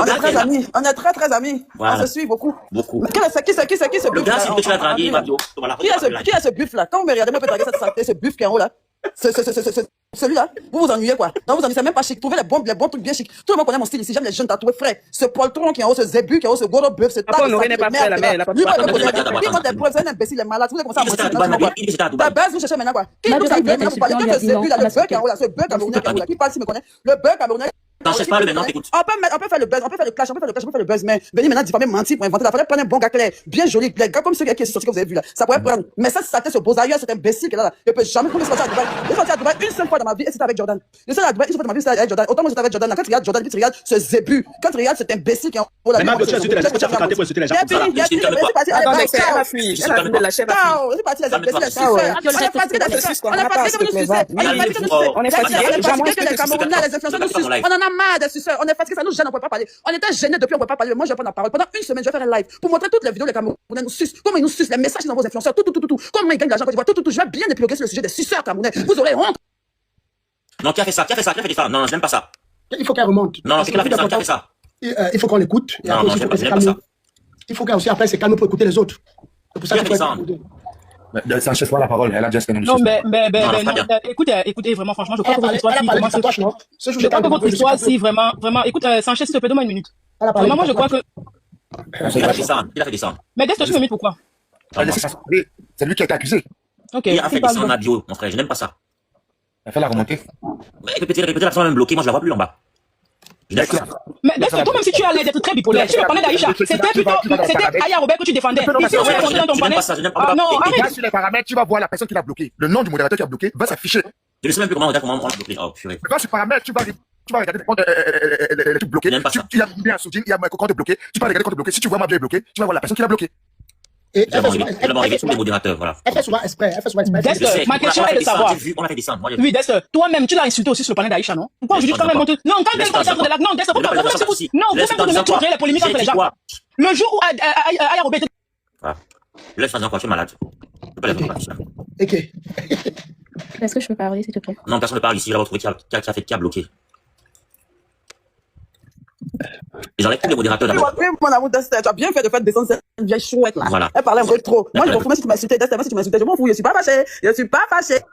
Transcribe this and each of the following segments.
On est gars, très amis. On est très amis. Voilà. On se suit beaucoup. Beaucoup. Mais qui c'est ce Le buff gars, là? c'est que tu l'as dragué, Fabio. Voilà. Qui est ce buff là? Quand vous me regardez, moi, je peux draguer cette saleté, ce buff qui est en haut là. Celui-là, vous vous ennuyez quoi? Non, vous ennuyez, c'est même pas chic. Trouvez les bons trucs bien chics. Tout le monde connaît mon style ici. J'aime les jeunes tatoués frais. Ce poltron qui est en haut, ce zébu qui est en haut, ce gros bœuf, ce tas de Honoré n'est pas prêt, la mère, elle a pas Lui, de il montre des preuves, c'est un imbécile, il est malade. Vous avez commencé à mentir. Il était à Ta Dubaï. base, vous cherchez maintenant quoi? Qui nous a dit maintenant pour parler? Quand ce zébu là, le bœuf qui est en haut là, ce bœuf camerounais qui est en haut là, qui parle s'il me connaît? Le bœuf camerounais. T'en cherches pas le maintenant, t'écoutes. On peut faire le buzz, on peut faire le clash, on peut faire le buzz, mais venir maintenant diffamer, mentir pour inventer, il faudrait prendre un bon gars clair, bien joli, les gars comme ceux qui est sorti que vous avez vu là, ça pourrait prendre. Mais ça, ce beau ailleurs, cet imbécile qui est là, il peut jamais sortir à Dubaï. Je suis sorti à Dubaï une seule fois dans ma vie et c'était avec Jordan. Je suis allé à Dubaï une seule fois dans ma vie, c'était avec Jordan. Autant moi j'étais avec Jordan, quand tu regardes Jordan, puis tu regardes ce zébu, quand tu regardes cet imbécile qui est en haut là. Mais Mabio, tu as insulté les gens, tu as fréquenté pour insulter les gens. C'est parti, Attends, allez, mais elle a fui. Elle a fui de la chèvre. c'est parti, les imbéciles, les suceurs. On est fatigué de sucer. On est fatigué de nous sucer. On est fatigué que les Camerounais, les influenceurs nous sucent. On en a marre des suceurs. On est fatigué, ça nous gêne, on ne peut pas parler. On était gênés depuis, on ne peut pas parler. Moi, je vais prendre la parole. Pendant une semaine, je vais faire un live pour montrer toutes les vidéos, les Camerounais nous sucent. Comment ils nous sucent, les messages qu'ils envoient aux influenceurs, tout. Comment ils gagnent de l'argent, tout. Je vais bien épiloguer sur le sujet des suceurs camerounais. Vous aurez honte. Non, qui a fait ça? Qui a fait ça? Non, je n'aime pas ça. Il faut qu'elle remonte. Non, c'est qu'elle a fait ça. Qui a fait ça? Il faut qu'on l'écoute. Non, je n'aime pas ça. Il faut qu'elle aussi après se calme pour écouter les autres. C'est pour ça qu'il faut ça. Sanchez, la parole, elle a déjà fait Non, écoutez, vraiment, franchement, je crois que votre histoire, si vraiment, je crois que votre histoire, si vraiment, écoute, Sanchez, s'il te plaît, donne-moi une minute. Vraiment, moi, je crois que. Il a fait descendre. Mais qu'est-ce que tu me mets pourquoi? C'est lui qui a été accusé. Ok. Il a fait descendre ma bio, mon frère, je n'aime pas ça. Elle fait la remontée. Répétez la personne même bloquée, moi je la vois plus en bas. Mais Dexter, toi-même si tu as l'air d'être très bipolaire, tu me parlais d'Aïcha, c'était Aya Robert que tu défendais. Ici, on va rentrer dans ton panel. Non, arrête. Sur les paramètres, tu vas voir la personne qui l'a bloqué. Le nom du modérateur qui a bloqué va s'afficher. Je ne sais même plus comment on l'a bloqué. Oh, purée. Va sur paramètres, tu vas regarder les comptes bloqués. Tu as bien soutien, il y a un compte bloqué. Tu vas regarder le compte bloqué. Si tu vois ma bio bloqué, tu vas voir la personne qui l'a bloqué. Et Elle va arriver sur les modérateurs, voilà. Elle fait souvent exprès. Dexter, ma question est de savoir. On l'a fait descendre. Oui, Dexter, toi-même, tu l'as insulté aussi sur le panel d'Aïcha, non? Pourquoi aujourd'hui tu t'en même monté? Non, quand elle va de la. Non, Dexter, pourquoi vous-même tu créez la polémique entre les gens? Le jour où Aya Robert. Laisse faire quoi, je suis malade. Je peux pas les faire. Ok. Est-ce que je peux parler, s'il te plaît? Non, personne ne parle ici, là, on va trouver qui a bloqué. Ils enlèvent tous les modérateurs d'abord. Mon amour, Dexter, tu as bien fait de faire descendre cette vieille chouette là. Voilà. Elle parlait un peu trop. Moi, je m'en fous, même si tu m'insultais, Dexter, même si tu m'insultais, je m'en fous, je suis pas fâché.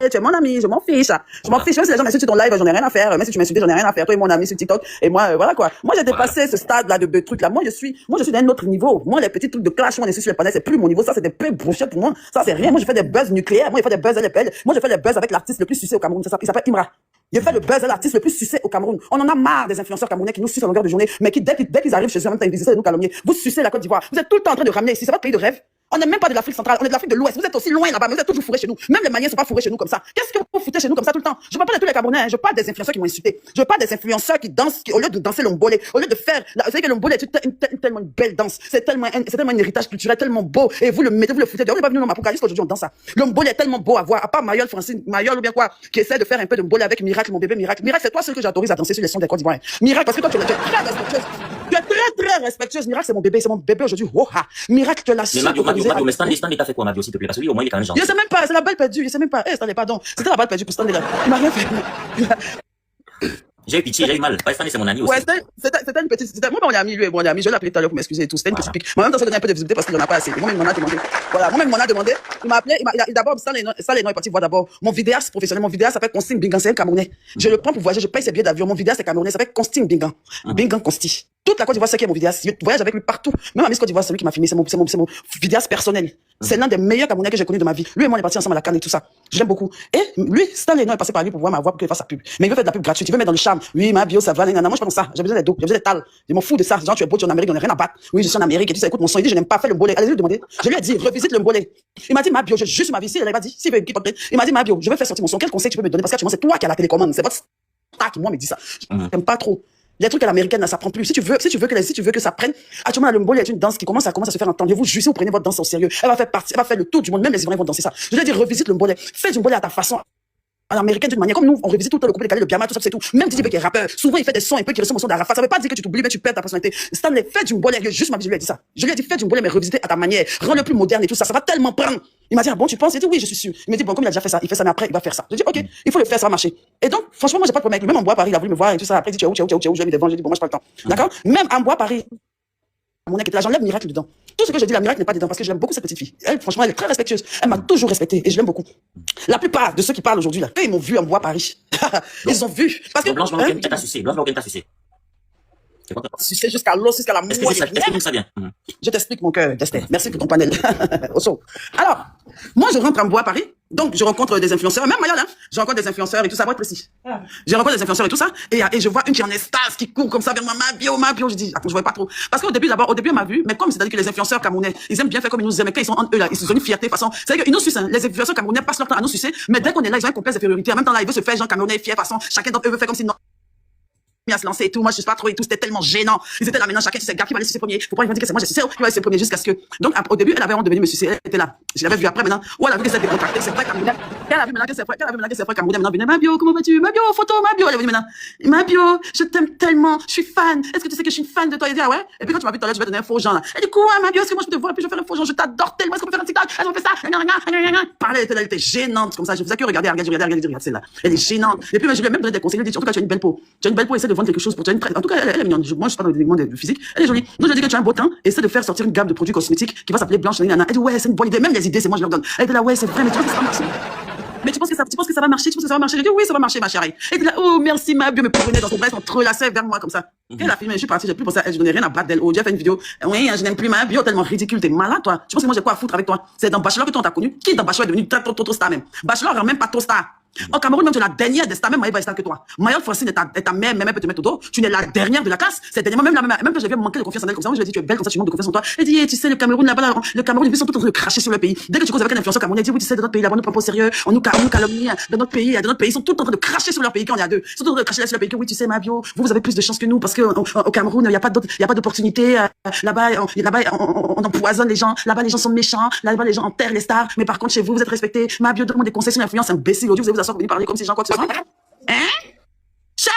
Tu es mon ami, je m'en fiche. Même si les gens m'insultent sur ton live, j'en ai rien à faire. Même si tu m'insultes, j'en ai rien à faire. Toi et mon ami sur TikTok. Et moi, voilà quoi. Moi, j'ai dépassé ce stade là de trucs là. Moi, je suis d'un autre niveau. Moi, les petits trucs de clash, moi, les sur les panels, c'est plus mon niveau. Ça, c'est des peu brochettes pour moi. Ça, c'est rien. Moi, je fais des buzz nucléaires. Moi, je fais des buzz LPL. Moi, je fais des buzz avec l'artiste le plus sucé au Cameroun. Il s'appelle Imra. Il fait le buzz à l'artiste le plus sucé au Cameroun. On en a marre des influenceurs camerounais qui nous sucent à longueur de journée, mais qui, dès qu'ils arrivent chez eux, en même temps, ils essaient de nous calomnier. Vous sucez la Côte d'Ivoire. Vous êtes tout le temps en train de ramener ici. C'est votre pays de rêve. On n'est même pas de l'Afrique centrale, on est de l'Afrique de l'Ouest. Vous êtes aussi loin là-bas, mais vous êtes toujours fourrés chez nous. Même les Maliens sont pas fourrés chez nous comme ça. Qu'est-ce que vous foutez chez nous comme ça tout le temps? Je parle pas de tous les Camerounais, je parle des influenceurs qui m'ont insulté. Je parle des influenceurs qui dansent, qui, au lieu de danser l'ombolé, au lieu de faire, vous savez que l'ombolé est tellement une belle danse. C'est tellement un héritage culturel tellement beau. Et vous le foutez dehors. On n'est pas venu dans ma pouca, jusqu'aujourd'hui on danse ça. L'ombolé est tellement beau à voir. À part Mayol, Francine, Mayol ou bien quoi, qui essaie de faire un peu de ombolé avec Miracle, mon bébé Miracle. Miracle, c'est toi seul que j'autorise à danser sur les sons des Côte d'Ivoire. Miracle, parce que toi tu es très respectueuse. Tu es très respectueuse. Miracle, c'est mon bébé aujourd'hui. Oh, Miracle, tu es la seule. Mais Stanley, t'as fait quoi, Mabio, s'il te plaît? Parce que lui, au moins, il est quand même gentil. Je sais même pas, c'est la balle perdue. Je sais même pas. Stanley, pardon. C'était la balle perdue pour Stanley là. Il m'a rien fait. J'ai eu pitié, j'ai eu mal. Stanley, c'est mon ami aussi. Ouais, c'était une petite. Moi, on est amis, lui et moi, on est amis. Je l'ai appelé tout à l'heure pour m'excuser et tout. C'était une petite pique. Moi-même, dans ce donner un peu de visibilité parce qu'il en a pas assez. Moi-même, il m'en a demandé. Voilà, moi-même, il m'en a demandé. Il m'a appelé. D'abord, Stanley est parti voir d'abord. Mon vidéaste professionnel, mon vidéaste s'appelle Consting Bingan. C'est un Camerounais. Je le prends pour voyager, je paye ses billets d'avion. Mon vidéaste est Camerounais, s'appelle Consting Bingan. Bingan Consti. Toute la Côte d'Ivoire, c'est qui est mon vidéaste. Je voyage avec lui partout. Même à Miss Côte d'Ivoire, c'est lui qui m'a filmé. C'est mon vidéaste personnel. C'est l'un des meilleurs Camerounais que j'ai connu de ma vie. Lui et moi, on est partis ensemble à la Cannes et tout ça. Je l'aime beaucoup. Et lui, Stanley est passé par lui pour voir ma voix pour qu'il fasse sa pub. Mais il veut faire de la pub gratuite. Il veut mettre dans le charme. Oui, ma bio, ça va. Moi, je suis pas comme ça. J'ai besoin des dos. J'ai besoin des tales. Je m'en fous de ça. Genre, tu es beau, tu es en Amérique, on n'a rien à battre. Oui, je suis en Amérique et tu sais, écoute mon son. Il dit, je n'aime pas faire le mbolé. Allez-y, lui demander. Je lui ai dit, revisite le mbolé. Il m'a dit, ma bio, je juste ma vie. Il m'a dit, s'il veut, il m'a dit, ma bio, je veux faire sortir mon son. Quel conseil tu peux me donner? Parce que c'est toi qui as la télécommande. C'est votre star qui, moi, me dit ça. J'aime pas trop. Les trucs à l'américaine, ça prend plus. Si tu veux que ça prenne, actuellement, le mbolé est une danse qui commence à se faire entendre. Vous jugez, vous prenez votre danse au sérieux. Elle va faire le tour du monde. Même les Ivoiriens vont danser ça. Je veux dire, revisite le mbolé. Fais du mbolé à ta façon. américaine d'une manière. Comme nous, on revisite tout le temps le couplet de Khaled, le Biama, tout ça, c'est tout. Même DJ qui est rappeur, souvent il fait des sons un peu qui ressemblent au son d'Arafat. Ça veut pas dire que tu t'oublies, mais tu perds ta personnalité. Stanley, fais du Mbolé, juste ma vie, je lui ai dit ça. Je lui ai dit, fais du Mbolé, mais revisiter à ta manière, rends-le plus moderne et tout ça. Ça va tellement prendre. Il m'a dit, ah bon, tu penses? J'ai dit, oui, je suis sûr. Il m'a dit, bon, comme il a déjà fait ça, il fait ça, mais après, il va faire ça. J'ai dit, ok, il faut le faire, ça va marcher. Et donc, franchement, moi, j'ai pas de problème avec lui. Même en bois Paris, il a voulu me voir et tout ça. Après, il dit, tu es où, je lui ai mis devant, j'ai dit, bon, moi, j'ai pas le temps. D'accord? Même en bois Paris, mon qui était là, j'enlève Miracle dedans. Tout ce que je dis, la Miracle n'est pas dedans parce que j'aime beaucoup cette petite fille. Elle, franchement, elle est très respectueuse. Elle m'a toujours respecté et je l'aime beaucoup. La plupart de ceux qui parlent aujourd'hui, là, quand ils m'ont vu en bois Paris, ils ont vu. Parce que. Blanche Marocaine, t'as sucé. Blanche Marocaine, t'as sucé. Sucé jusqu'à l'os, jusqu'à la moelle. Est-ce que ça vient? Je t'explique, mon cœur, Dester. Merci pour ton panel. Osso. Alors, moi, je rentre en bois Paris. Donc, je rencontre des influenceurs, même Mayol, hein. Je rencontre des influenceurs et tout ça, pour être précis. Je rencontre des influenceurs et tout ça, et je vois une qui est en extase, qui court comme ça vers moi, ma bio. Je dis, attends, je voyais pas trop. Parce qu'au début, d'abord, elle m'a vu, mais comme c'est-à-dire que les influenceurs camerounais, ils aiment bien faire comme ils nous aiment, mais quand ils sont entre eux, là, ils ont une fierté, de toute façon. C'est-à-dire qu'ils nous sucent, hein. Les influenceurs camerounais passent leur temps à nous sucer, mais dès qu'on est là, ils ont un complexe d'infériorité. En même temps, là, ils veulent se faire, genre, camerounais fier, de toute façon, chacun d'entre eux veut faire comme si non. À se lancer et tout, moi je sais pas trop et tout, c'était tellement gênant. Ils étaient là maintenant, chacun tu sais, gars qui va aller sucer premier. Faut pas lui dire que c'est moi, je suis sûr qui va aller sucer premier jusqu'à ce que. Donc au début, elle avait honte de venir me sucer, elle était là. Je l'avais vu après maintenant. Ou elle a vu que c'était décontracté, c'est vrai camerounais. Elle a vu maintenant que c'est vrai, camerounais maintenant venait ma bio, comment vas-tu? Ma bio, photo, ma bio, elle est venue maintenant. Ma bio, je t'aime tellement, je suis fan. Est-ce que tu sais que je suis une fan de toi? Elle dit ah ouais. Et puis quand tu m'as vu tout à l'heure, je vais donner un faux genre là. Elle dit quoi ma bio, est-ce que moi je peux te voir puis je vais faire un faux genre, je t'adore tellement, est-ce qu'on peut faire un TikTok? Est-ce qu'on fait ça? Parler, elle était gênante comme ça, je faisais que regarder celle-là. Elle est gênante. Et puis moi je lui ai même donné des conseils, elle dit en tout cas tu as une belle peau. Tu as une belle peau, essaie de vendre quelque chose pour en tout cas, elle est mignonne. Moi, je suis pas dans le développement de physique. Elle est jolie. Donc, je dis que tu as un beau teint. Essaie de faire sortir une gamme de produits cosmétiques qui va s'appeler Blanche Nana. Elle dit, ouais, c'est une bonne idée. Même les idées, c'est moi, je leur donne. Elle dit là, ouais, c'est vrai, mais tu penses que ça va marcher? Mais tu penses que ça va marcher? Je dis, oui, ça va marcher, ma chérie. Elle dit là, oh, merci, ma bio, me prenait dans son bras, entrelacée vers moi, comme ça. Elle a filmé, je suis partie, j'ai plus pensé à elle, je donnais rien à battre d'elle. Oh, Dieu a fait une vidéo. Oui, je n'aime plus ma bio, tellement ridicule, t'es malade, toi. Tu penses que moi, j'ai quoi à foutre avec toi? C'est dans Bachelor que toi, on t'a connu. Qui dans Bachelor est devenu trop star même? Bachelor rend même pas trop star. Au Cameroun, même tu es la dernière des stars, même Maïba est star que toi. Mayol Francine est ta mère, même peut te mettre au dos. Tu n'es la dernière de la classe. C'est dernièrement, même que j'avais manqué de confiance en elle comme ça. Moi, je lui ai dit, tu es belle comme ça, tu manques de confiance en toi. Elle dit, tu sais, le Cameroun, là-bas, le Cameroun, ils sont tout en train de cracher sur le pays. Dès que tu causes avec un influenceur camerounais, dit, oui, tu sais, dans notre pays, là-bas, on ne prend pas au sérieux, on nous calomnie, dans notre pays, ils sont tout en train de cracher sur leur pays quand on est à deux. Ils sont tout en train de cracher sur leur pays que, oui, tu sais, ma bio, vous avez plus de chance que nous parce que au Cameroun, il n'y a pas d'opportunité. Là-bas, on empoisonne les gens. Là-bas, les gens sont méchants. Là-bas, les gens enterrent les stars. Mais par contre, chez vous, vous êtes respectés. Ma bio, donne-moi des conseils sur l'influence, imbécile. Aujourd'hui, vous allez vous asseoir, vous parler comme ces gens, quoi que ce soit. Hein? Chérie?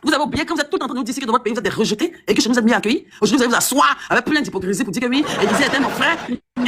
Vous avez oublié que vous êtes tout en train de nous dire que dans votre pays, vous êtes des rejetés et que chez nous, vous êtes bien accueillis. Aujourd'hui, vous allez vous asseoir avec plein d'hypocrisie pour dire que oui, et disait, était mon frère. Mais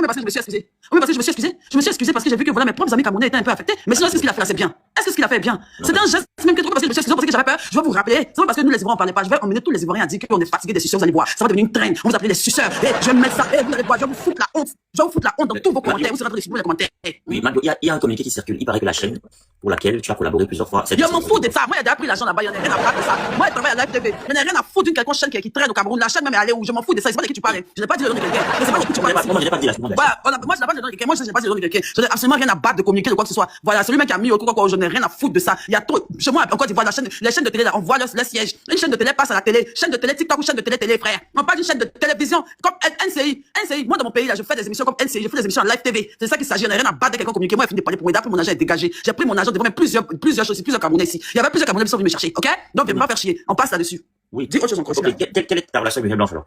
parce que je me suis excusé. Oui, parce que je me suis excusé. Je me suis excusé parce que j'ai vu que voilà, mes propres amis camerounais étaient un peu affectés. Mais sinon, est-ce que ce qu'il a fait là, c'est bien? Est-ce que ce qu'il a fait est bien? C'est un geste même que trop parce que je me suis excusé parce que j'avais peur. Je vais vous rappeler. C'est pas parce que nous, les Ivoiriens, on parlait pas. Je vais emmener tous les Ivoiriens à dire qu'on est fatigués des suceurs, vous allez voir. Ça va devenir une traîne. On vous appelle les suceurs. Et je vais mettre ça. Et vous allez voir, je vais vous foutre la honte. Je vais vous foutre la honte dans tous vos commentaires. Vous serez dans les commentaires. Oui, Mabio, il y a un communiqué qui circule. Il paraît que la chaîne pour laquelle tu as collaboré plusieurs fois. Je m'en fous de ça. Moi, j'ai déjà pris l'argent là-bas. Il n'y en a rien à faire de ça. Moi, je travaille à Live TV. Je n'ai rien à foutre d'une quelconque chaîne qui traîne au Cameroun. La chaîne même est allée où je m'en fous de ça. C'est pas de qui tu parles. Je n'ai pas dit le nom de quelqu'un. C'est pas de qui tu parles. Moi, je n'ai pas dit la chaîne. Moi, je n'ai pas dit le nom de quelqu'un. Moi, je n'ai pas dit le nom de quelqu'un. Je n'ai absolument rien à battre de communiquer de quoi que ce soit. Voilà, celui qui a mis au cours, je n'ai rien à foutre de ça. Il y a trop. Chez moi, encore, tu vois les chaînes de télé là, on voit le siège. Une chaîne de télé passe à la télé. Chaîne de télé TikTok ou chaîne de télé, frère. On parle d'une chaîne de télévision comme NCI. Moi, dans mon pays là, je fais des émissions comme NCI. Je fais des émissions en Live TV. C'est ça qu'il s'agit. Je n'ai rien à battre de quelqu'un communiquer. Moi, il finit de parler pour moi. Après, mon argent est dégagé. J'ai pris mon argent devant plusieurs choses, plusieurs Camerounais ici. Il y avait plusieurs Camerounais qui sont venus me chercher. Ok? Donc, viens pas faire chier. On passe là-dessus. Oui. Dis autre chose encore. Quelle est ta relation avec Mireille Blanche alors?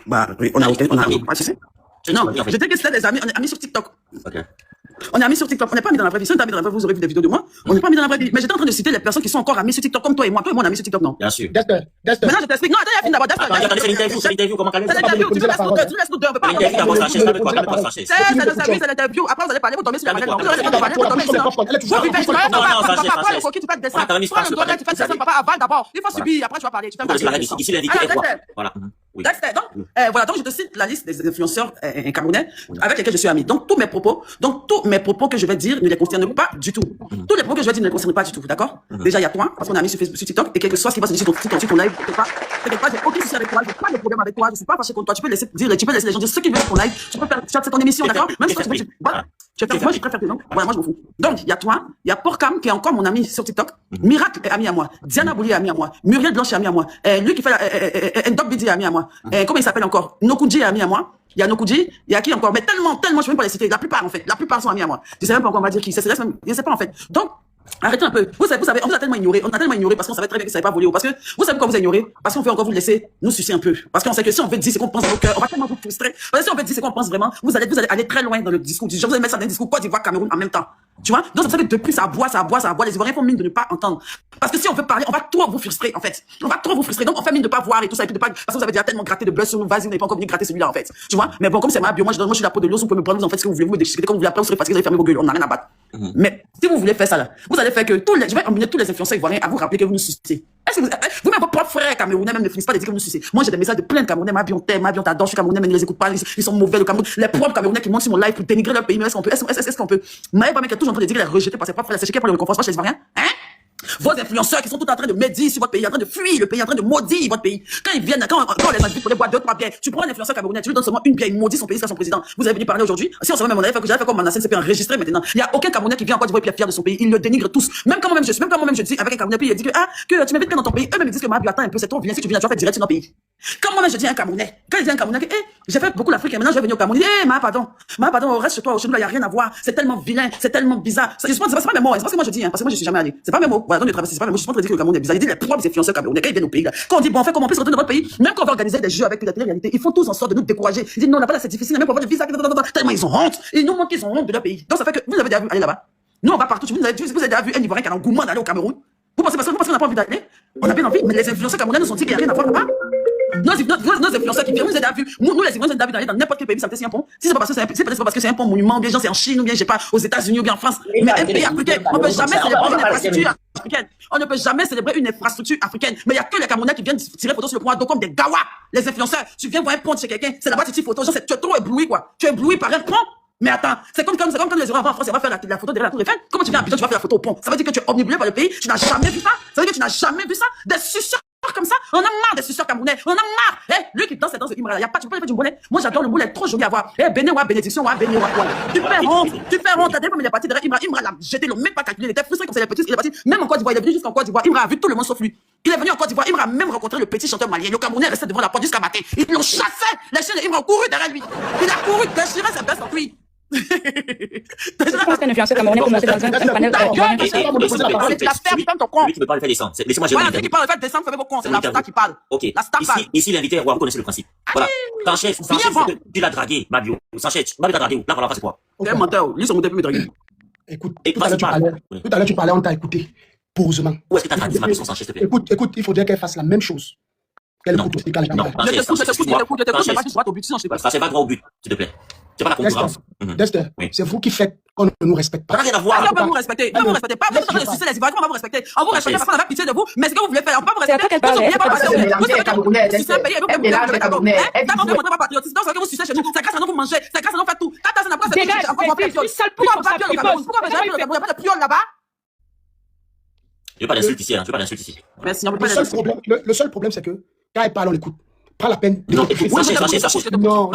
Bah, oui, on a. Non, je dis que c'était des amis, on est amis sur TikTok. Ok. On est amis sur TikTok. On n'est pas amis dans la vraie vie. Si on est amis dans la vraie vie, vous aurez vu des vidéos de moi. On n'est pas amis dans la vraie vie. Mais j'étais en train de citer les personnes qui sont encore amis sur TikTok, comme toi et moi. Toi et moi, on est amis sur TikTok, non? Bien sûr. Dester. Maintenant, je t'explique. Non, attends, il y a fini d'abord. Attendez, c'est l'interview, comment calmer? C'est l'interview, tu laisses nous deux, on peut pas. L'interview d'abord, Sanchez, C'est l'interview. Après, vous allez parler, vous tombez sur la manette. Vous allez parler, vous tombez sur la donc je te cite la liste des influenceurs camerounais avec lesquels je suis ami. Donc tous mes propos que je vais dire ne les concernent pas du tout. Tous les propos que je vais dire ne les concernent pas du tout, d'accord? Déjà il y a toi, parce qu'on est amis sur Facebook, sur TikTok, et quel que soit ce qui va se dire sur ton live, t'inquiète pas, j'ai aucun souci avec toi, j'ai pas de problème avec toi, je suis pas fâché contre toi, tu peux laisser les gens dire ce qu'ils veulent sur ton live, tu peux faire c'est ton émission, d'accord? Même si toi moi je préfère que non. Voilà, moi je m'en fous. Donc il y a toi, il y a Porcam qui est encore mon ami sur TikTok, Miracle est ami à moi, Diana Bouli est ami à moi, Muriel Blanche est ami à moi, lui qui fait Ndok Bidi est ami à moi, comment il s'appelle encore? Nokudji est ami à moi. Il y a Nokudji, il y a qui encore? Mais tellement, je peux même pas les citer. La plupart, en fait. La plupart sont amis à moi. Je sais même pas encore on va dire qui. Je sais pas, en fait. Donc, Arrêtez un peu. Vous savez, on vous a tellement ignoré. On a tellement ignoré parce qu'on savait très bien que ça n'allait pas voler. Parce que, vous savez pourquoi vous ignorez? Parce qu'on veut encore vous laisser nous sucer un peu. Parce qu'on sait que si on veut dire ce qu'on pense dans nos cœurs, on va tellement vous frustrer. Parce que si on veut dire ce qu'on pense vraiment, vous allez aller très loin dans le discours. Vous allez mettre ça dans le discours Côte d'Ivoire, Cameroun en même temps. Tu vois? Donc, c'est pour ça que depuis, ça boit. Les Ivoiriens font mine de ne pas entendre. Parce que si on veut parler, on va trop vous frustrer, en fait. On va trop vous frustrer. Donc, on fait mine de pas voir et tout ça. Et puis de pas, parce que vous avez déjà tellement gratté de bleu sur nous. Vas-y, vous n'avez pas encore venu gratter celui-là, en fait. Tu vois? Mais bon, comme c'est ma bio, moi, je suis la peau de l'os, vous pouvez me prendre, vous en faites ce que vous voulez, vous me déchiquetez comme vous voulez. Après, vous serez fatigué, vous allez fermer vos gueules. On n'a rien à battre. Mais, si vous voulez faire ça, là, vous allez faire que je vais emmener tous les influenceurs ivoiriens à vous rappeler que vous nous sucez. Est-ce que vous-même, vos propres frères camerounais, même ne finissent pas de dire que vous nous sucez. Moi, j'ai des messages de plein de Camerounais, ma bio t'adore, je suis Camerounais, mais ne les écoute pas, ils sont mauvais, le Cameroun. Les propres Camerounais qui montent sur mon live pour dénigrer leur pays, mais est-ce qu'on peut? Maël Bamé qui est toujours en train de dire qu'il est rejeté par ses propres frères, c'est qui pour le réconfort chez les Ivoiriens? Hein? Vos influenceurs qui sont tout en train de médire sur votre pays, en train de fuir le pays, en train de maudire votre pays. Quand ils viennent, quand on les invite pour les boire 2-3 bières, tu prends un influenceur camerounais, tu lui donnes seulement une bière, il maudit son pays jusqu'à son président. Vous avez venu parler aujourd'hui. Si on se même, on avait fait comme Manasseh s'est fait enregistrer maintenant. Il y a aucun Camerounais qui vient en Côte d'Ivoire et fier de son pays. Ils le dénigrent tous. Même quand moi-même je dis avec un Camerounais, puis il dit que tu m'invites dans ton pays. Eux-mêmes ils disent que attends un peu, c'est trop vilain. Si tu viens, tu vas faire direct sur notre pays. Quand moi-même je dis à un Camerounais, quand il dit à un Camerounais que, j'ai fait beaucoup l'Afrique et maintenant je vais venir au Cameroun. Pardon, reste chez toi, chez nous là, il y a rien à voir. C'est tellement vilain, c'est tellement bizarre. C'est pas mes mots, c'est pas ce que moi je dis, parce que moi je suis jamais allé. C'est pas mes mots. Voilà, donc c'est pas mes mots. Je suis pas en train de dire que le Cameroun est bizarre. Il dit les propres influenceurs camerounais quand ils viennent au pays là. Quand on dit bon, on fait comment on peut se retourner dans notre pays, même quand on va organiser des jeux avec la télé-réalité, ils font tous en sorte de nous décourager. Ils disent non, là-bas c'est difficile, même pour avoir des visas, tellement ils ont honte. Ils nous montrent qu'ils ont honte de leur pays. Donc ça fait que vous avez déjà vu aller là-bas. Nous on va partout. Vous avez déjà vu un Ivoirien qui a l'engouement d'aller au Cameroun. Vous pensez parce qu'on n'a pas envie d'aller? On a bien envie, mais les influenceurs camerounais nous ont dit qu'il n'y a rien à voir là-bas. Nos influenceurs qui viennent, vous avez déjà vu, nous les influenceurs d'aller dans n'importe quel pays, ça me fait un pont. Si c'est pas parce que c'est peut-être pas parce que c'est un pont monument, bien genre c'est en Chine ou bien je sais pas aux États-Unis ou bien en France, mais un pays africain, on peut jamais célébrer une infrastructure africaine. On ne peut jamais célébrer une infrastructure africaine. Mais il y a que les Camerounais qui viennent tirer photo sur le point d'eau comme des gawas. Les influenceurs, tu viens voir un pont de chez quelqu'un, c'est là-bas tu tires photo, genre tu es trop ébloui quoi. Tu es ébloui par un pont. Mais attends, c'est comme quand les Européens en France, ils vont faire la photo derrière la tour Eiffel. Comment tu viens à Abidjan, tu vas faire la photo au pont? Ça veut dire que tu es omnibulé par le pays, tu n'as jamais vu ça? Ça veut dire que tu n'as jamais vu ça? Des suceurs comme ça, on a marre des suceurs camerounais, on a marre. Lui qui danse cette danse de Imra, tu peux pas le faire du bonnet. Moi j'adore le bonnet, trop joli à voir. Béné wa bénédiction wa béné wa quoi. Tu fais honte, t'as dit comme il est parti derrière Imra l'a jeté, l'ont même pas calculé, il était frustré comme ça, il est parti, même en Côte d'Ivoire, il est venu jusqu'en Côte d'Ivoire, Imra a vu tout le monde sauf lui. Il est venu en Côte d'Ivoire, Imra a même rencontré le petit chanteur malien, le Camerounais restait devant la porte jusqu'à matin. Ils l'ont chassé, les chiens de Imra ont couru derrière lui. Il a couru, déchiré sa veste en cuir. Je pense qu'un influenceur camerounais peut monter dans un panel. La star, ferme ton con. Lui qui me parle le fait descendre. Laissez-moi gérer. Voilà, celui qui parle le fait descendre, fermez vos cons. C'est la star qui parle. Ok. La star parle. Ici, l'invité, vous connaissez le principe. Voilà. Sanchez, tu l'as dragué, Mabio. Sanchez, Mabio t'a dragué. Là, voilà, c'est quoi? C'est un menteur. Lui, son monteur peut me draguer. Écoute, tout à l'heure tu parlais, on t'a écouté. Posément. Où est-ce que t'as dragué Mabio Sanchez, s'il te plaît? Écoute, il faudrait qu'elle fasse la même chose. Qu'elle écoute aussi quand les camarades. Sanchez, va droit au but, s'il te plaît. C'est pas la concurrence. Dexter, c'est vous qui faites qu'on ne nous respecte pas. Rien à voir. On va vous respecter. On va vous respecter. Pas vous de sucer les Ivoiriens, on va vous respecter. On vous respecte parce qu'on a pitié de vous. Mais ce que vous voulez faire, on va vous respecter. Vous oubliez pas parce que vous savez Camerounais. C'est un pays et vous le Camerounais. D'accord, on ne pas patriotisme. Donc, c'est que vous sucez chez nous. C'est grâce à nous vous mangez. C'est grâce à nous faites tout. Quand ça n'a pas cette pourquoi on va pas piole au Cameroun? Pourquoi on va jamais piole au Cameroun? Il n'y a pas de piole là-bas. Je veux pas d'insulte ici, je veux pas d'insulte ici. Merci, on peut pas d'insulte. Le seul problème, c'est que quand elle parle, on l'écoute. Pas la peine. Non, Sanchez. Non.